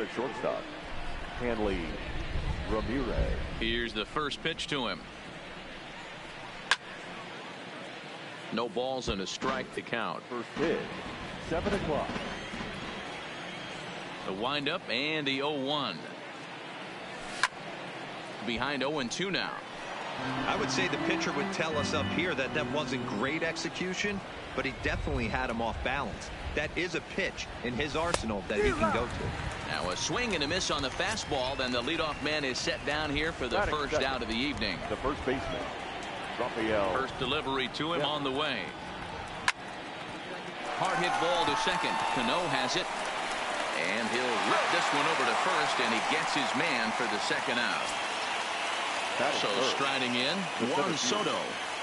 at shortstop, Hanley Ramirez. Here's the first pitch to him. No balls and a strike to count. First pitch, 7 o'clock. The windup and the 0-1. Behind 0-2 now. I would say the pitcher would tell us up here that that wasn't great execution, but he definitely had him off balance. That is a pitch in his arsenal that he can go to. Now a swing and a miss on the fastball. Then the leadoff man is set down here for the first out of the evening. The first baseman, Rafael. First delivery to him on the way. Hard hit ball to second. Cano has it. And he'll rip this one over to first, and he gets his man for the second out. So striding in, Juan Soto.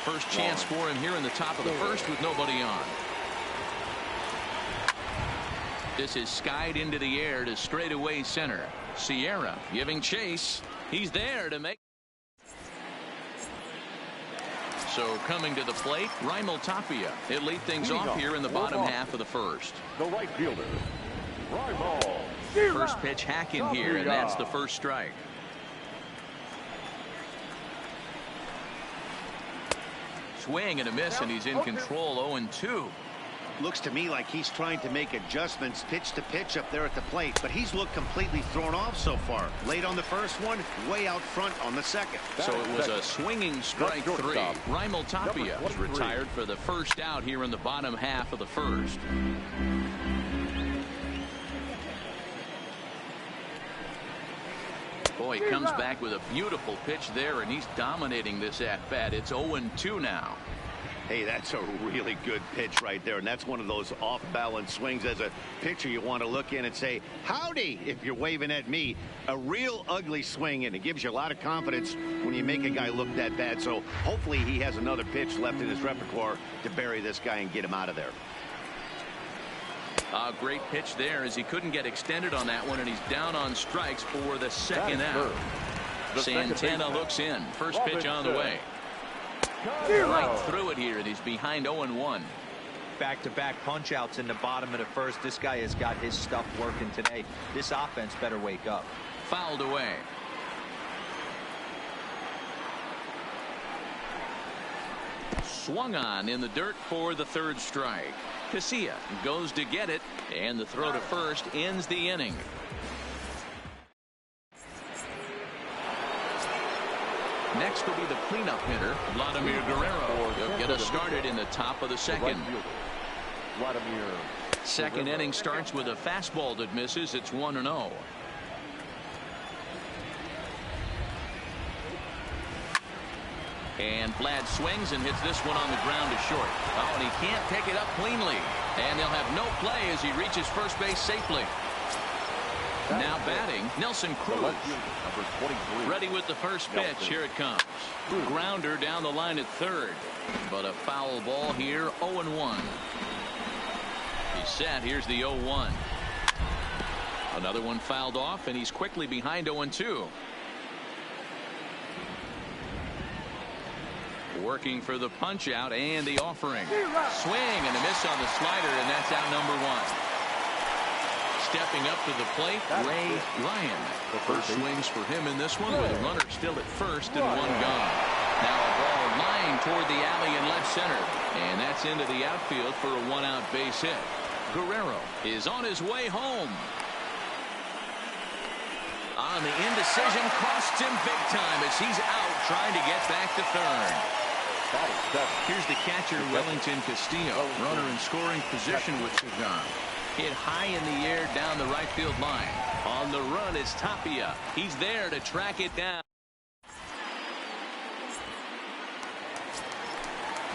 First chance for him here in the top of the first with nobody on. This is skied into the air to straightaway center. Sierra giving chase. He's there to make. So coming to the plate, Raimel Tapia. He'll lead things off here in the bottom half of the first. The right fielder, Raimel. First pitch hack in here, and that's the first strike. Swing and a miss, and he's in control. 0-2. Looks to me like he's trying to make adjustments pitch to pitch up there at the plate, but he's looked completely thrown off so far. Late on the first one, way out front on the second. So it was a swinging strike 3. Raimel Tapia was retired for the first out here in the bottom half of the first. Boy, he comes back with a beautiful pitch there, and he's dominating this at-bat. It's 0-2 now. Hey, that's a really good pitch right there, and that's one of those off-balance swings. As a pitcher, you want to look in and say, howdy, if you're waving at me. A real ugly swing, and it gives you a lot of confidence when you make a guy look that bad. So hopefully he has another pitch left in his repertoire to bury this guy and get him out of there. A great pitch there, as he couldn't get extended on that one, and he's down on strikes for the second out. Santana looks in. First pitch on the way. Right through it here, and he's behind 0-1. Back-to-back punch-outs in the bottom of the first. This guy has got his stuff working today. This offense better wake up. Fouled away. Swung on in the dirt for the third strike. Casilla goes to get it, and the throw to first ends the inning. Next will be the cleanup hitter, Vladimir Guerrero. He'll get us started in the top of the second. Second inning starts with a fastball that misses. It's 1-0. And Vlad swings and hits this one on the ground to short. Oh, and he can't pick it up cleanly. And they'll have no play as he reaches first base safely. Now batting, Nelson Cruz. Ready with the first pitch. Here it comes. Grounder down the line at third. But a foul ball here, 0-1. He's set. Here's the 0-1. Another one fouled off, and he's quickly behind 0-2. Working for the punch out and the offering. Swing and a miss on the slider, and that's out number 1. Stepping up to the plate, Ray Ryan. The first swings for him in this one, with a runner still at first and one gone. Now a ball lined toward the alley in left center, and that's into the outfield for a one-out base hit. Guerrero is on his way home. On the indecision, costs him big time as he's out trying to get back to third. Here's the catcher, Wellington Castillo. Runner in scoring position with Sagan. Hit high in the air down the right field line. On the run is Tapia. He's there to track it down.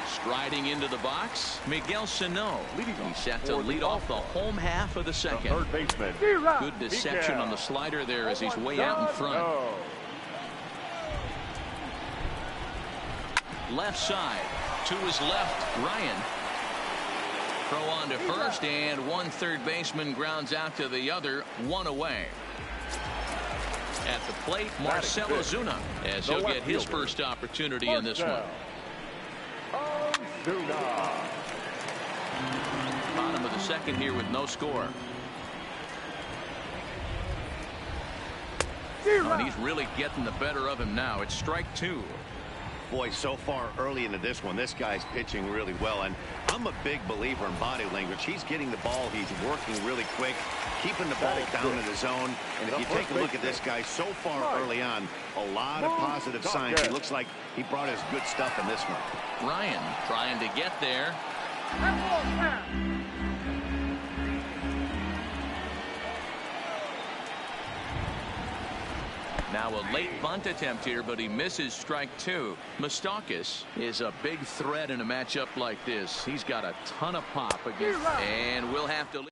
Striding into the box, Miguel Sano. He's set to lead off the home half of the second. Good deception on the slider there as he's way out in front. Left side. To his left, Ryan. Throw on to first, and one third baseman grounds out to the other, one away. At the plate, Marcell Ozuna, as he'll get his first opportunity in this one. Bottom of the second here with no score. And he's really getting the better of him now. It's strike 2. Boy, so far early into this one, this guy's pitching really well. And I'm a big believer in body language. He's getting the ball. He's working really quick, keeping the ball down in the zone. And if you take a look at this guy so far early on, a lot of positive signs. It looks like he brought his good stuff in this one. Ryan trying to get there. Now a late bunt attempt here, but he misses strike 2. Moustakas is a big threat in a matchup like this. He's got a ton of pop again, and we'll have to.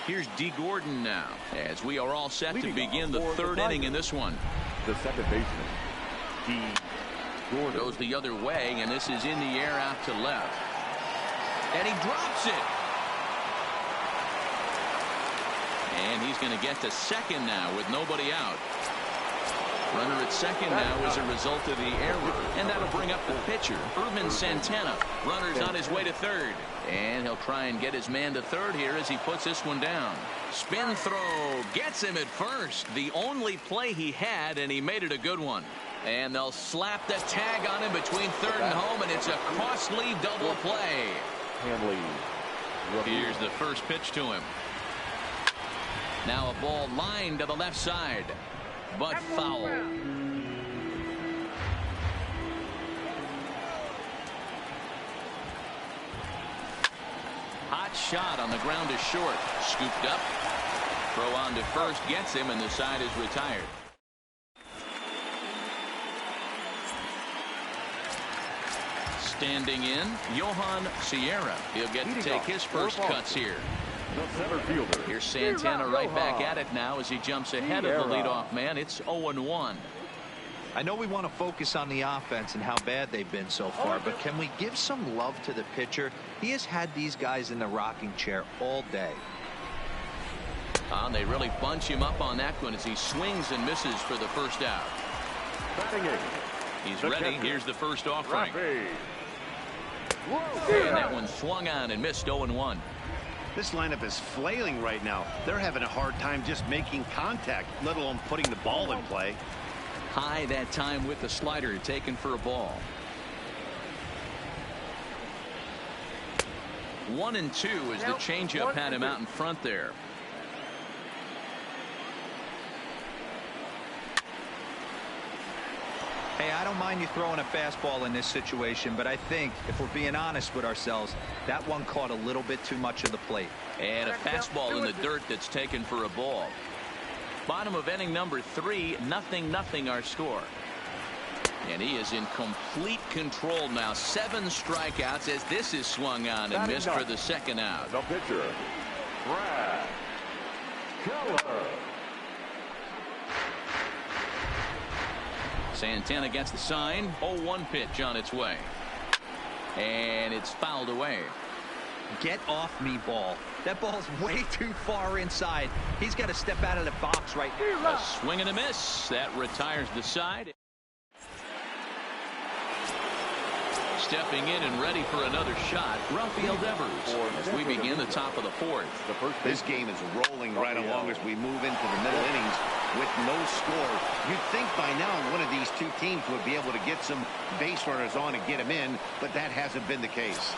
Here's D. Gordon now, as we are all set to begin the third inning in this one. The second baseman, D. Gordon. Goes the other way, and this is in the air out to left. And he drops it. And he's going to get to second now with nobody out. Runner at second now as a result of the error. And that'll bring up the pitcher, Ervin Santana. Runner's on his way to third. And he'll try and get his man to third here as he puts this one down. Spin throw gets him at first. The only play he had, and he made it a good one. And they'll slap the tag on him between third and home, and it's a costly double play. Here's the first pitch to him. Now a ball lined to the left side, but foul. Hot shot on the ground is short. Scooped up. Throw on to first gets him, and the side is retired. Standing in, Johan Sierra. He'll get to take his first cuts here. The center fielder. Here's Santana right back at it now as he jumps ahead of the leadoff man. It's 0-1. I know we want to focus on the offense and how bad they've been so far, but can we give some love to the pitcher? He has had these guys in the rocking chair all day. They really bunch him up on that one as he swings and misses for the first out. He's ready. Here's the first offering. And that one swung on and missed. 0-1. This lineup is flailing right now. They're having a hard time just making contact, let alone putting the ball in play. High that time with the slider taken for a ball. 1-2 as the changeup had him out in front there. Hey, I don't mind you throwing a fastball in this situation, but I think if we're being honest with ourselves, that one caught a little bit too much of the plate. And a fastball in the dirt that's taken for a ball. Bottom of inning number 3, 0-0 our score. And he is in complete control now. 7 strikeouts as this is swung on and missed for the second out. The pitcher, Brad Keller. Santana gets the sign. 0-1 pitch on its way. And it's fouled away. Get off me, ball. That ball's way too far inside. He's got to step out of the box right now. A swing and a miss. That retires the side. Stepping in and ready for another shot, Rafael Devers, as we begin the top of the 4th. This game is rolling right along as we move into the middle innings with no score. You'd think by now one of these two teams would be able to get some base runners on and get them in, but that hasn't been the case.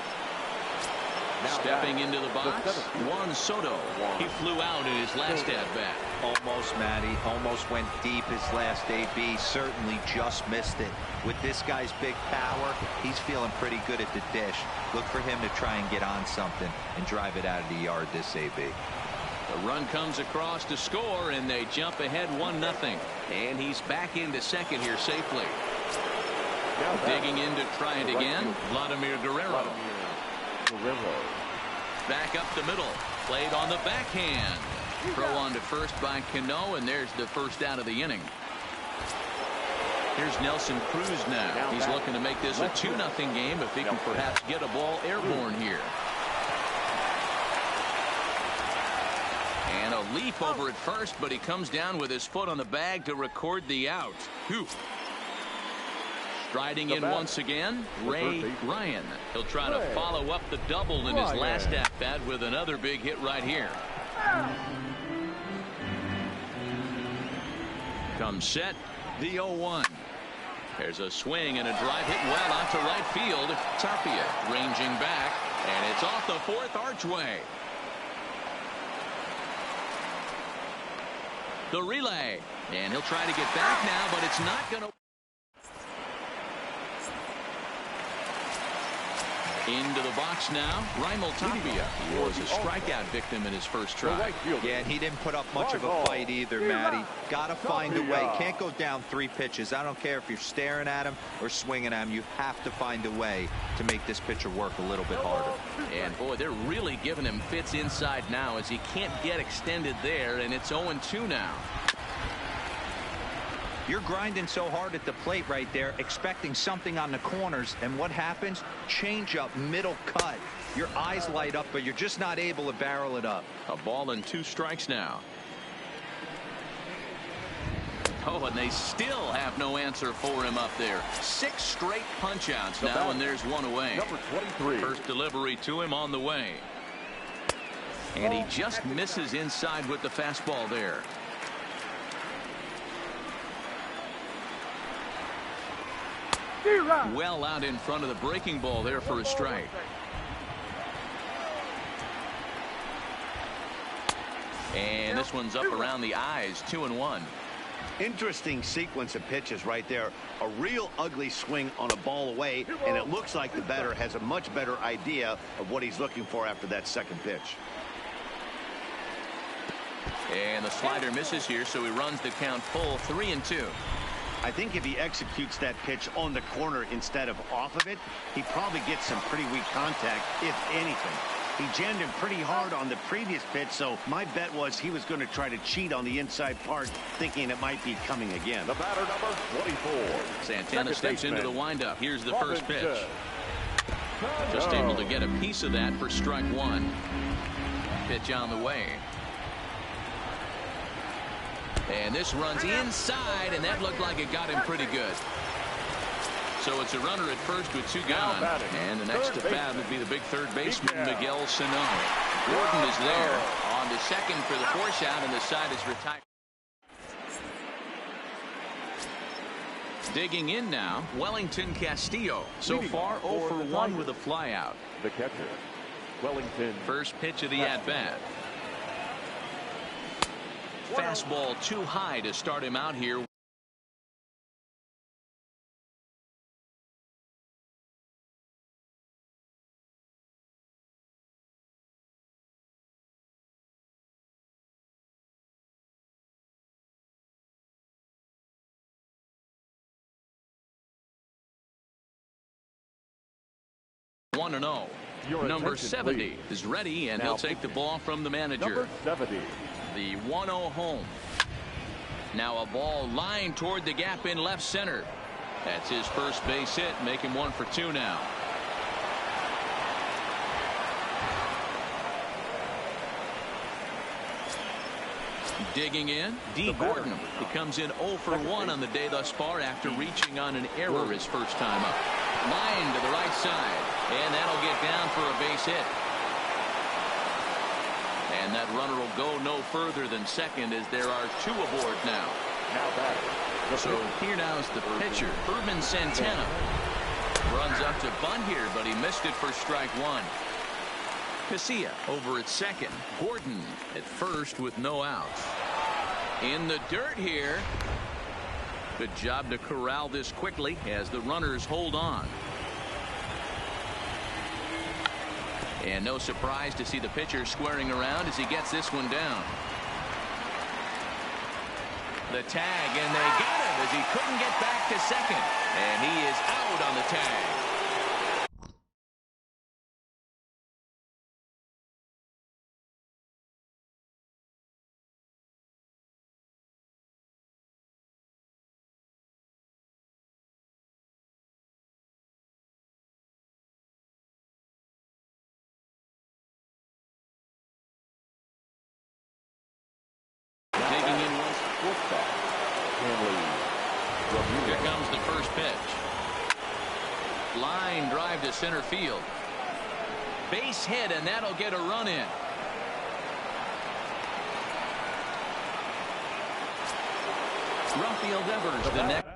Stepping into the box, Juan Soto. He flew out in his last at-bat. Almost, Matty. Almost went deep his last AB. Certainly just missed it. With this guy's big power, he's feeling pretty good at the dish. Look for him to try and get on something and drive it out of the yard this AB. The run comes across to score, and they jump ahead 1-0. And he's back into second here safely. Digging in to try it again, Vladimir Guerrero. Back up the middle. Played on the backhand. Throw on to first by Cano, and there's the first out of the inning. Here's Nelson Cruz now. He's looking to make this a 2-0 game if he can perhaps get a ball airborne here. And a leap over at first, but he comes down with his foot on the bag to record the out. Whew. Striding in once again, Ray Ryan. He'll try to follow up the double in his last at-bat with another big hit right here. Comes set, the 0-1. There's a swing and a drive hit well out to right field. Tapia ranging back, and it's off the fourth archway. The relay, and he'll try to get back now, but it's not going to. Into the box now. Raimel Tapia was a strikeout victim in his first try. Yeah, and he didn't put up much of a fight either, Matty. Got to find a way. Can't go down 3 pitches. I don't care if you're staring at him or swinging at him. You have to find a way to make this pitcher work a little bit harder. And, boy, they're really giving him fits inside now as he can't get extended there, and it's 0-2 now. You're grinding so hard at the plate right there, expecting something on the corners, and what happens? Change up, middle cut. Your eyes light up, but you're just not able to barrel it up. A ball and 2 strikes now. Oh, and they still have no answer for him up there. 6 straight punch outs now, and there's 1 away. Number 23. First delivery to him on the way. And he just misses inside with the fastball there. Well out in front of the breaking ball there for a strike. And this one's up around the eyes. 2-1. Interesting sequence of pitches right there. A real ugly swing on a ball away, and it looks like the batter has a much better idea of what he's looking for after that second pitch. And the slider misses here, so he runs the count full. 3-2. I think if he executes that pitch on the corner instead of off of it, he probably gets some pretty weak contact, if anything. He jammed him pretty hard on the previous pitch, so my bet was he was going to try to cheat on the inside part, thinking it might be coming again. The batter, number 24. Santana steps into the windup. Here's the first pitch. Just able to get a piece of that for strike 1. Pitch on the way. And this runs inside, and that looked like it got him pretty good. So it's a runner at first with 2 gone. And the next to bat would be the big third baseman, Miguel Sano. Gordon is there on to second for the force out, and the side is retired. Digging in now, Wellington Castillo. So far 0 for 1 with a flyout. The catcher, Wellington. First pitch of the at-bat. Fastball too high to start him out here. One and 0. Number 70 please. is ready, and Now, he'll take the ball from the manager. Number 70. The 1-0 home. Now a ball lined toward the gap in left center. That's his first base hit, make him 1 for 2 now. Digging in, D. Gordon. He comes in 0 for 1 on the day thus far after reaching on an error his first time up. Line to the right side, and that'll get down for a base hit. And that runner will go no further than second as there are 2 aboard now. So here now is the pitcher, Urban Santana. Runs up to bunt here, but he missed it for strike 1. Casilla over at second. Gordon at first with no outs. In the dirt here. Good job to corral this quickly as the runners hold on. And no surprise to see the pitcher squaring around as he gets this one down. The tag, and they got him as he couldn't get back to second. And he is out on the tag. Here comes the first pitch. Line drive to center field. Base hit, and that'll get a run in. Rafael Devers, the next.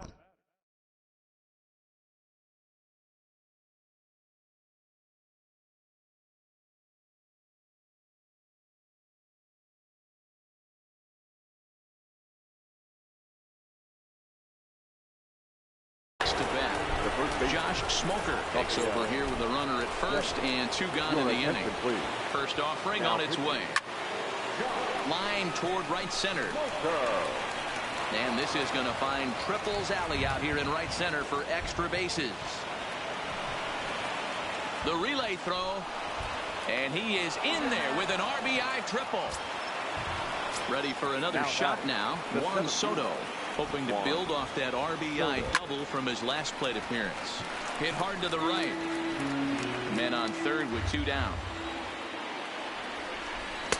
Josh Smoker takes over here with a runner at first and 2 gone in the inning. First offering on its way. Line toward right center. And this is going to find Triples Alley out here in right center for extra bases. The relay throw. And he is in there with an RBI triple. Ready for another shot now. Juan Soto, hoping to build off that RBI double from his last plate appearance. Hit hard to the right. Men on third with 2 down.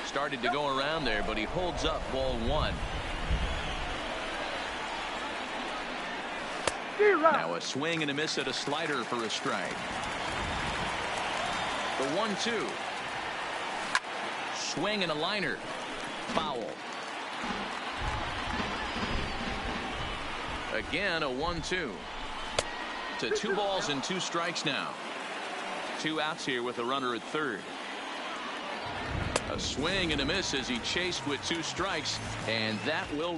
Started to go around there, but he holds up ball 1. Now a swing and a miss at a slider for a strike. The 1-2. Swing and a liner. Foul. Again a 1-2. To 2 balls and 2 strikes now. 2 outs here with a runner at third. A swing and a miss as he chased with 2 strikes, and that will.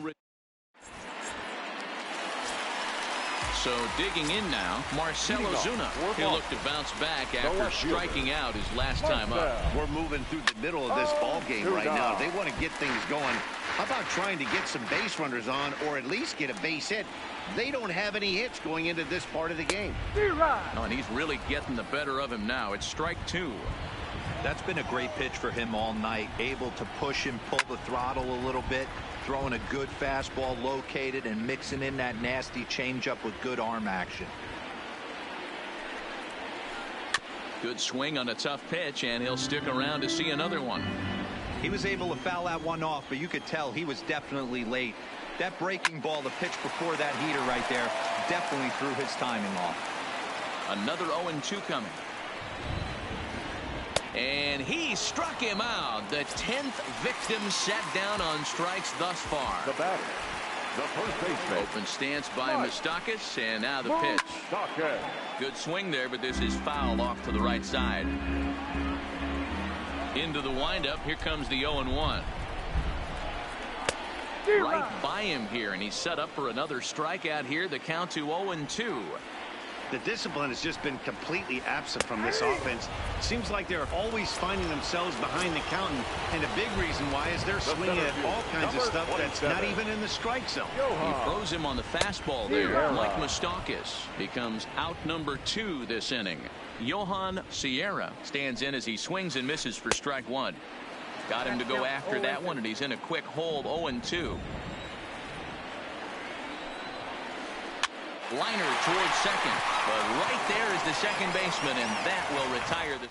So digging in now, Marcell Ozuna. He'll look to bounce back after striking out his last time up. We're moving through the middle of this ball game right now. They want to get things going. How about trying to get some base runners on, or at least get a base hit? They don't have any hits going into this part of the game. Oh, and he's really getting the better of him now. It's strike 2. That's been a great pitch for him all night. Able to push and pull the throttle a little bit. Throwing a good fastball located and mixing in that nasty changeup with good arm action. Good swing on a tough pitch, and he'll stick around to see another one. He was able to foul that one off, but you could tell he was definitely late. That breaking ball, the pitch before that heater right there, definitely threw his timing off. Another 0-2 coming. And he struck him out. The 10th victim set down on strikes thus far. The batter, the first baseman. Open stance by Moustakas, and now the pitch. Good swing there, but this is foul off to the right side. Into the windup. Here comes the 0-1. Right by him here, and he's set up for another strikeout here. The count to 0-2. The discipline has just been completely absent from this offense. Seems like they're always finding themselves behind the count, and a big reason why is they're swinging at all kinds of stuff that's not even in the strike zone. He throws him on the fastball there. Like Moustakas becomes out number 2 this inning. Johan Sierra stands in as he swings and misses for strike 1. Got him to go after that one, and he's in a quick hold. 0-2. Liner towards second, but right there is the second baseman, and that will retire the.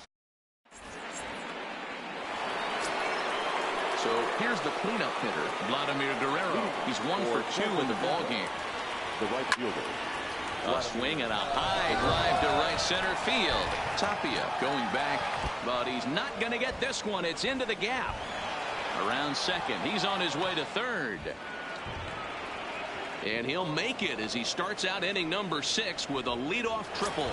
So here's the cleanup hitter, Vladimir Guerrero. He's 1 for 2 in the ball game. The right fielder. A swing and a high drive to right center field. Tapia going back, but he's not going to get this one. It's into the gap. Around second. He's on his way to third. And he'll make it as he starts out inning number 6 with a leadoff triple.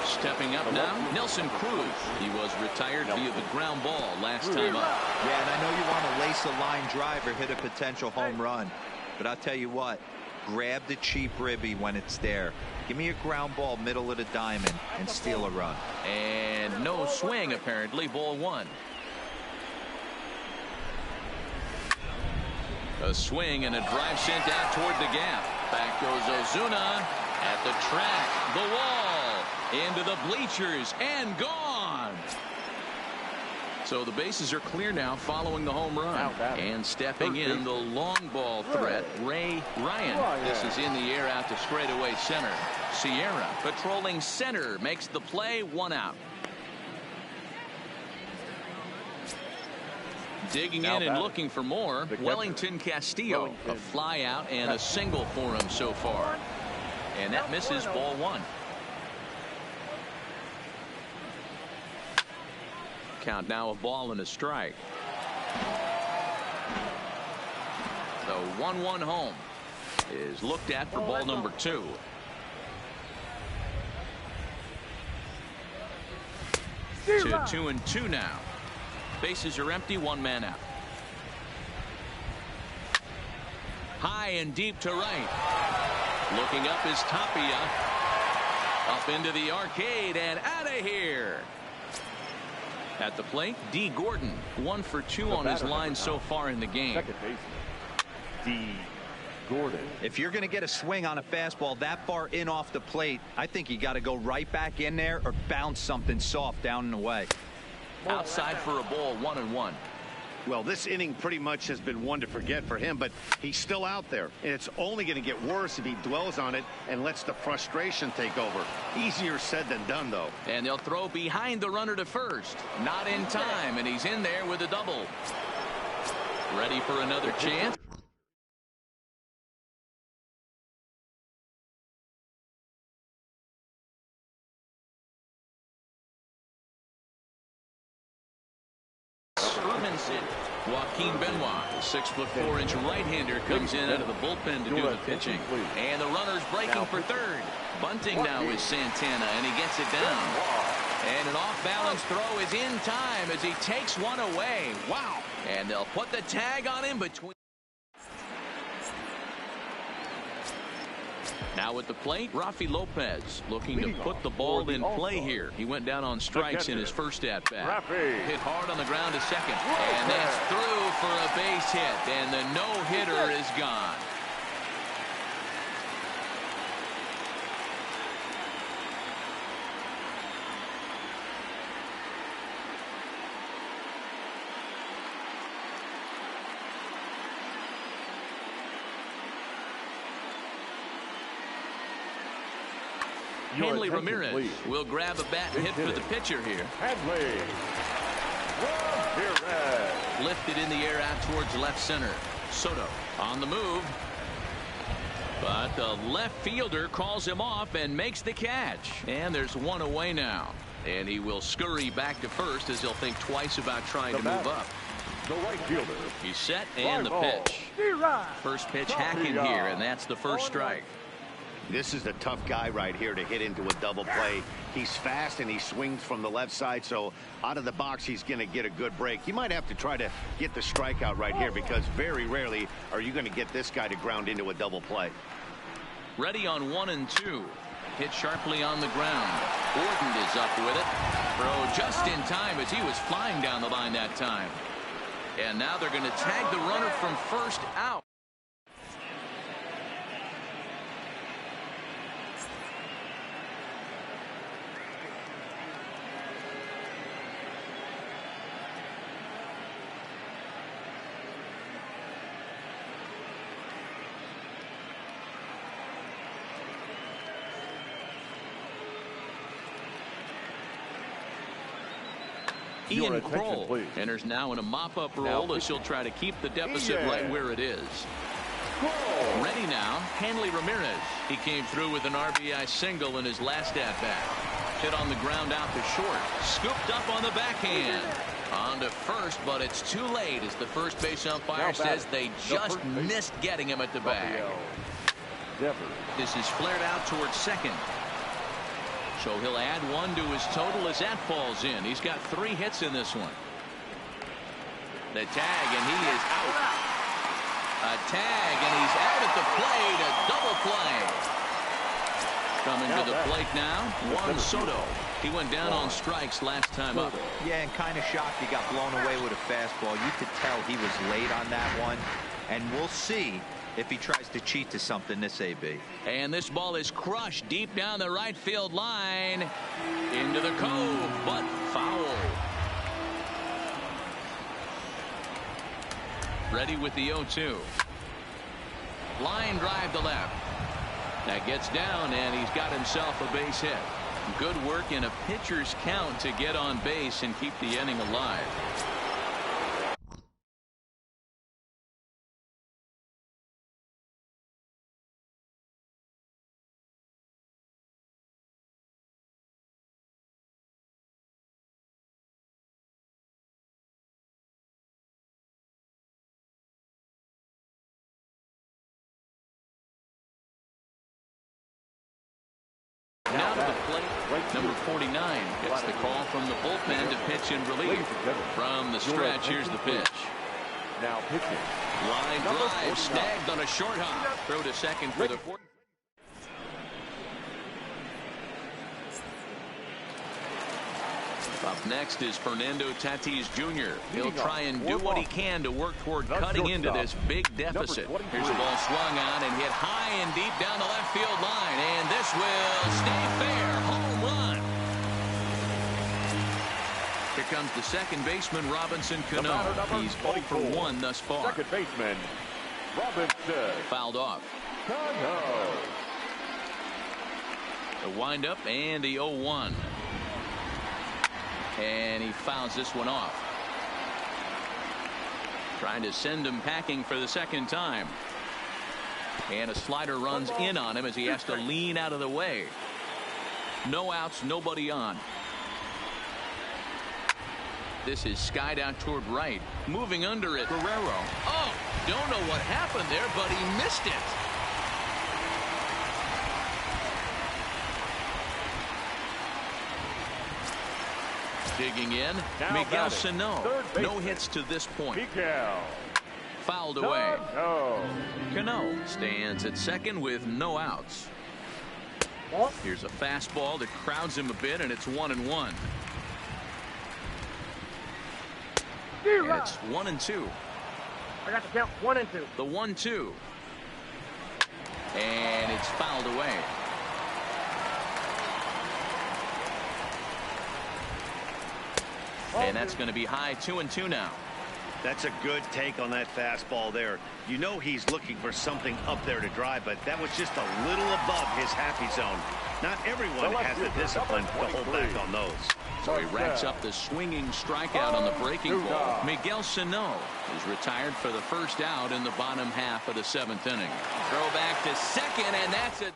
Stepping up now, Nelson Cruz. He was retired via the ground ball last time up. Yeah, and I know you want to lace a line drive or hit a potential home run. But I'll tell you what, grab the cheap ribby when it's there. Give me a ground ball middle of the diamond and steal a run. And no swing apparently. Ball 1. A swing and a drive sent out toward the gap. Back goes Ozuna at the track, the wall, into the bleachers, and gone. So the bases are clear now following the home run. And stepping in, the long ball threat, Ray Ryan. This is in the air out to straightaway center. Sierra patrolling center makes the play. 1 out. Digging in and looking for more, Wellington Castillo. A fly out and a single for him so far. And that misses. Ball 1. Count now a ball and a strike. The 1-1 home is looked at for ball number 2. To 2-2 now. Bases are empty, 1 man out. High and deep to right. Looking up is Tapia. Up into the arcade and out of here. At the plate, D. Gordon, 1 for 2 on his line so far in the game. Second baseman, D. Gordon. If you're going to get a swing on a fastball that far in off the plate, I think you got to go right back in there or bounce something soft down and away. Outside for a ball, 1-1. Well, this inning pretty much has been one to forget for him, but he's still out there, and it's only going to get worse if he dwells on it and lets the frustration take over. Easier said than done, though. And they'll throw behind the runner to first. Not in time, and he's in there with a double. Ready for another chance. Joaquin Benoit, the 6'4" right-hander, comes in out of the bullpen to do the pitching. And the runner's breaking for third. Bunting now is Santana, and he gets it down. And an off-balance throw is in time as he takes one away. Wow. And they'll put the tag on him between. Now at the plate, Rafi Lopez looking to put the ball in play here. He went down on strikes in his first at-bat. Hit hard on the ground to second. And that's through for a base hit. And the no-hitter is gone. Hanley Ramirez will grab a bat and hit for the pitcher here. Hanley Ramirez. Lifted in the air out towards left center. Soto on the move. But the left fielder calls him off and makes the catch. And there's one away now. And he will scurry back to first as he'll think twice about trying to move up. The right fielder. He's set and the pitch. First pitch hacking here, and that's the first strike. This is a tough guy right here to hit into a double play. He's fast and he swings from the left side, so out of the box he's going to get a good break. You might have to try to get the strikeout right here because very rarely are you going to get this guy to ground into a double play. Ready on 1-2. Hit sharply on the ground. Gordon is up with it. Throw just in time as he was flying down the line that time. And now they're going to tag the runner from first out. Ian Kroll enters now in a mop-up role as she'll try to keep the deficit right where it is. Ready now, Hanley Ramirez. He came through with an RBI single in his last at-bat. Hit on the ground out to short. Scooped up on the backhand. On to first, but it's too late as the first base umpire says they just missed getting him at the bag. This is flared out towards second. So he'll add one to his total as that falls in. He's got 3 hits in this one. The tag, and he is out. A tag, and he's out at the plate. A double play. Coming to the plate now, Juan Soto. He went down on strikes last time up. Yeah, and kind of shocked he got blown away with a fastball. You could tell he was late on that one. And we'll see if he tries to cheat to something this AB. And this ball is crushed deep down the right field line. Into the cove, but foul. Ready with the 0-2. Line drive to left. That gets down, and he's got himself a base hit. Good work in a pitcher's count to get on base and keep the inning alive. Number 49 gets the call from the bullpen to pitch in relief. From the stretch, here's the pitch. Now pitching. Line drive, snagged on a short hop. Throw to second for the fourth. Up next is Fernando Tatis Jr. He'll try and do what he can to work toward cutting into this big deficit. Here's the ball swung on and hit high and deep down the left field line. And this will stay fair. Home run. Here comes the second baseman, Robinson Cano. He's 0 for 1 thus far. Second baseman, Robinson. Fouled off. Cano. The windup and the 0-1. And he fouls this one off. Trying to send him packing for the second time. And a slider runs in on him as he has to lean out of the way. No outs, nobody on. This is skied out toward right. Moving under it, Guerrero. Oh, don't know what happened there, but he missed it. Digging in, now Miguel Sano. No hits to this point. Miguel. Fouled away. Cano stands at second with no outs. Here's a fastball that crowds him a bit, and it's 1-1. And it's 1-2. I got to count 1 and 2. The 1-2. And it's fouled away. And that's going to be high 2-2 now. That's a good take on that fastball there. You know he's looking for something up there to drive, but that was just a little above his happy zone. Not everyone has the discipline to hold back on those. So he racks up the swinging strikeout on the breaking ball. Miguel Sano is retired for the first out in the bottom half of the 7th inning. Throw back to second, and that's it.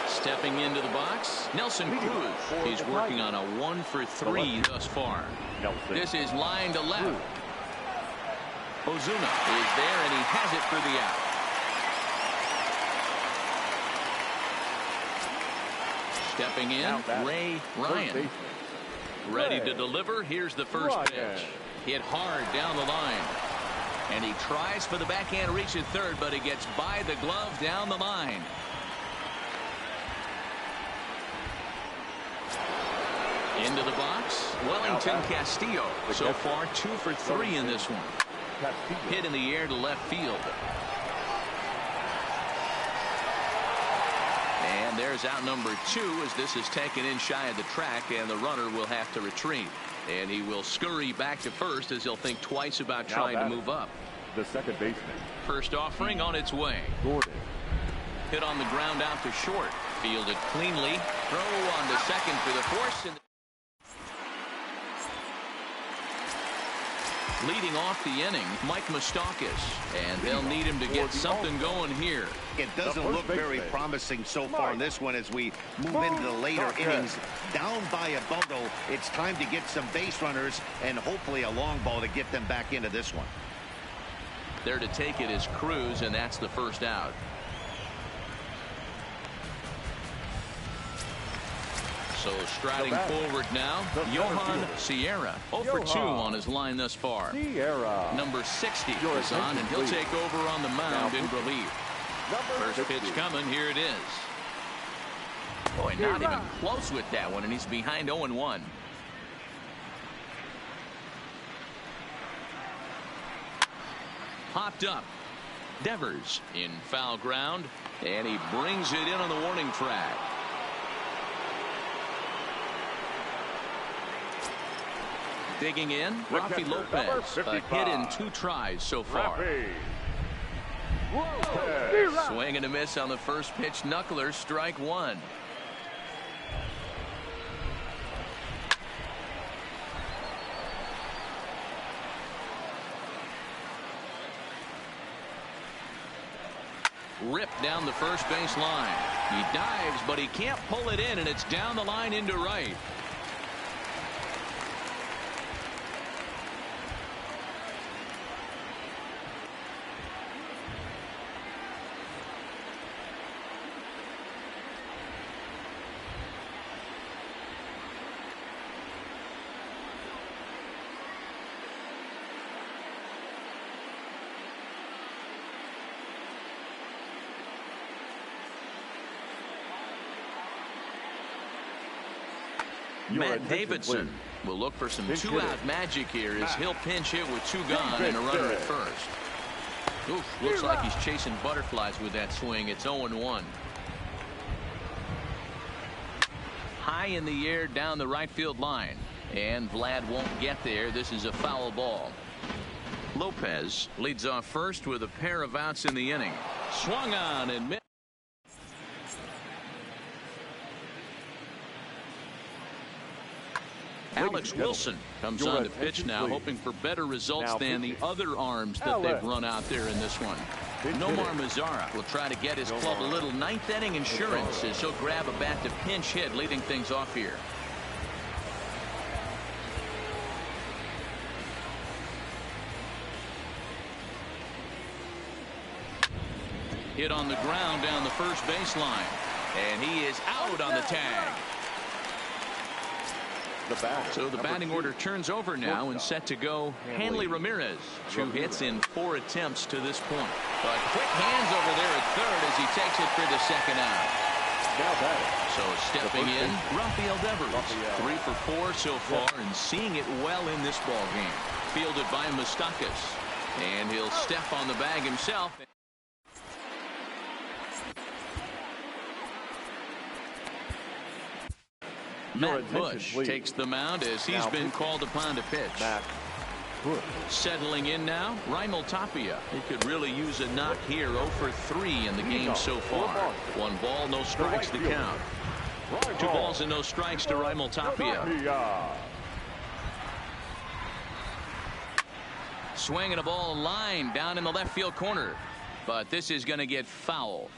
Stepping into the box, Nelson Cruz. He's working on a 1 for 3 thus far. This is line to left. Ozuna is there, and he has it for the out. Stepping in, Ray Ryan. Ready to deliver. Here's the first pitch. Hit hard down the line. And he tries for the backhand reach at third, but he gets by the glove down the line. Into the box, Wellington Castillo. So far 2 for 3 in this one. Hit in the air to left field. And there's out number 2 as this is taken in shy of the track, and the runner will have to retreat. And he will scurry back to first as he'll think twice about trying to move up. The second baseman. First offering on its way. Gordon. Hit on the ground out to short. Fielded cleanly. Throw on to second for the force. Leading off the inning, Mike Moustakas, and they'll need him to get something going here. It doesn't look very promising so far in this one as we move into the later innings. Down by a bundle, it's time to get some base runners and hopefully a long ball to get them back into this one. There to take it is Cruz, and that's the first out. So striding forward now, Johan Sierra. 0 for 2 on his line thus far. Sierra. Number 60 is on, and he'll take over on the mound in relief. First pitch coming. Here it is. Boy, not even close with that one, and he's behind 0-1. Popped up. Devers in foul ground, and he brings it in on the warning track. Digging in, Rafi Lopez. A hit in 2 tries so far. Swing and a miss on the first pitch. Knuckler, strike 1. Ripped down the first base line. He dives, but he can't pull it in, and it's down the line into right. Matt Davidson will look for some two-out magic here as he'll pinch hit with two gone and a runner at first. Oof, looks like he's chasing butterflies with that swing. It's 0-1. High in the air down the right field line. And Vlad won't get there. This is a foul ball. Lopez leads off first with a pair of outs in the inning. Swung on and missed. Alex Wilson comes on to pitch now, hoping for better results than the other arms that they've run out there in this one. Nomar Mazara will try to get his club a little ninth inning insurance as he'll grab a bat to pinch hit, leading things off here. Hit on the ground down the first baseline, and he is out on the tag. So the batting order turns over now and set to go Hanley Ramirez. 2 hits in 4 attempts to this point. But quick hands over there at third as he takes it for the second out. So stepping in, Rafael Devers. 3 for 4 so far and seeing it well in this ball game. Fielded by Moustakas. And he'll step on the bag himself. Matt Bush takes the mound as he's been called upon to pitch. Settling in now, Raimel Tapia. He could really use a knock here. 0 for 3 in the game so far. 1 ball, no strikes to count. 2 balls and no strikes to Raimel Tapia. Swinging a ball line down in the left field corner. But this is going to get foul.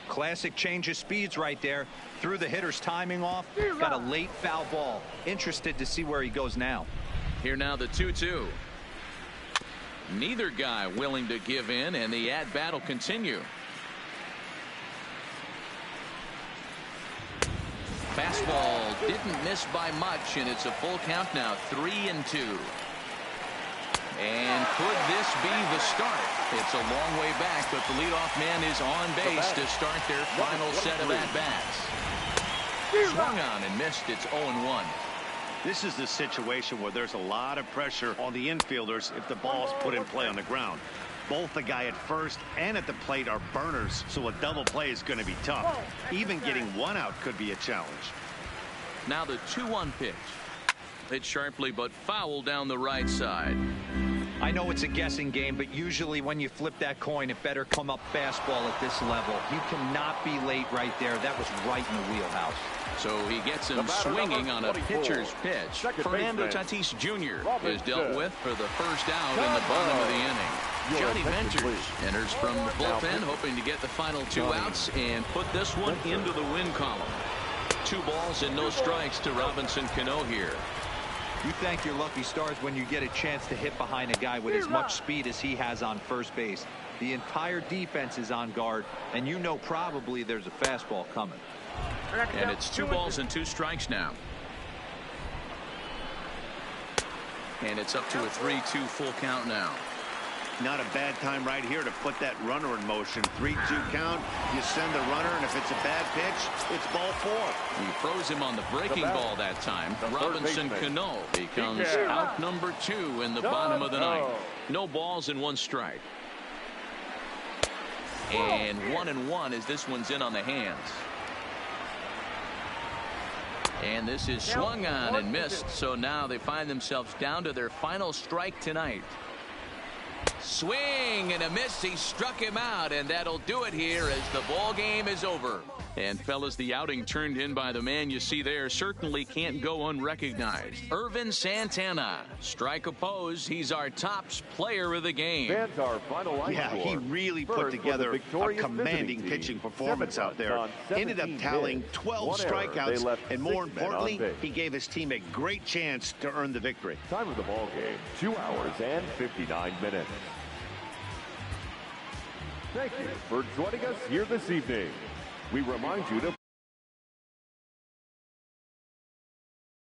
Classic change of speeds right there. Threw the hitter's timing off. Got a late foul ball. Interested to see where he goes now. Here now the 2-2. Neither guy willing to give in, and the at-bat will continue. Fastball didn't miss by much, and it's a full count now. 3-2. And could this be the start? It's a long way back, but the leadoff man is on base to start their final set of at-bats. Swung on and missed. It's 0-1. This is the situation where there's a lot of pressure on the infielders if the ball's put in play on the ground. Both the guy at first and at the plate are burners, so a double play is going to be tough. Even getting 1 out could be a challenge. Now the 2-1 pitch. Hit sharply but foul down the right side. I know it's a guessing game, but usually when you flip that coin, it better come up fastball at this level. You cannot be late right there. That was right in the wheelhouse. So he gets him swinging on a pitcher's pitch. Fernando Tatis Jr. is dealt with for the first out in the bottom of the inning. Johnny Venters enters from the bullpen, hoping to get the final 2 outs and put this one into the win column. 2 balls and no strikes to Robinson Cano here. You thank your lucky stars when you get a chance to hit behind a guy with as much speed as he has on first base. The entire defense is on guard, and you know probably there's a fastball coming. And it's 2 balls and 2 strikes now. And it's up to a 3-2 full count now. Not a bad time right here to put that runner in motion. 3-2 count. You send the runner, and if it's a bad pitch, it's ball 4. He froze him on the breaking ball that time. Robinson Cano becomes out number 2 in the bottom of the 9th. No balls and 1 strike. And 1-1 as this one's in on the hands. And this is swung on and missed. So now they find themselves down to their final strike tonight. Swing and a miss. He struck him out, and that'll do it here as the ball game is over. And fellas, the outing turned in by the man you see there certainly can't go unrecognized. Irvin Santana. Strike opposed. He's our tops player of the game. Yeah, he really put together a commanding pitching performance out there. Ended up tallying 12 strikeouts, and more importantly, he gave his team a great chance to earn the victory. Time of the ball game, 2 hours and 59 minutes. Thank you for joining us here this evening. We remind you to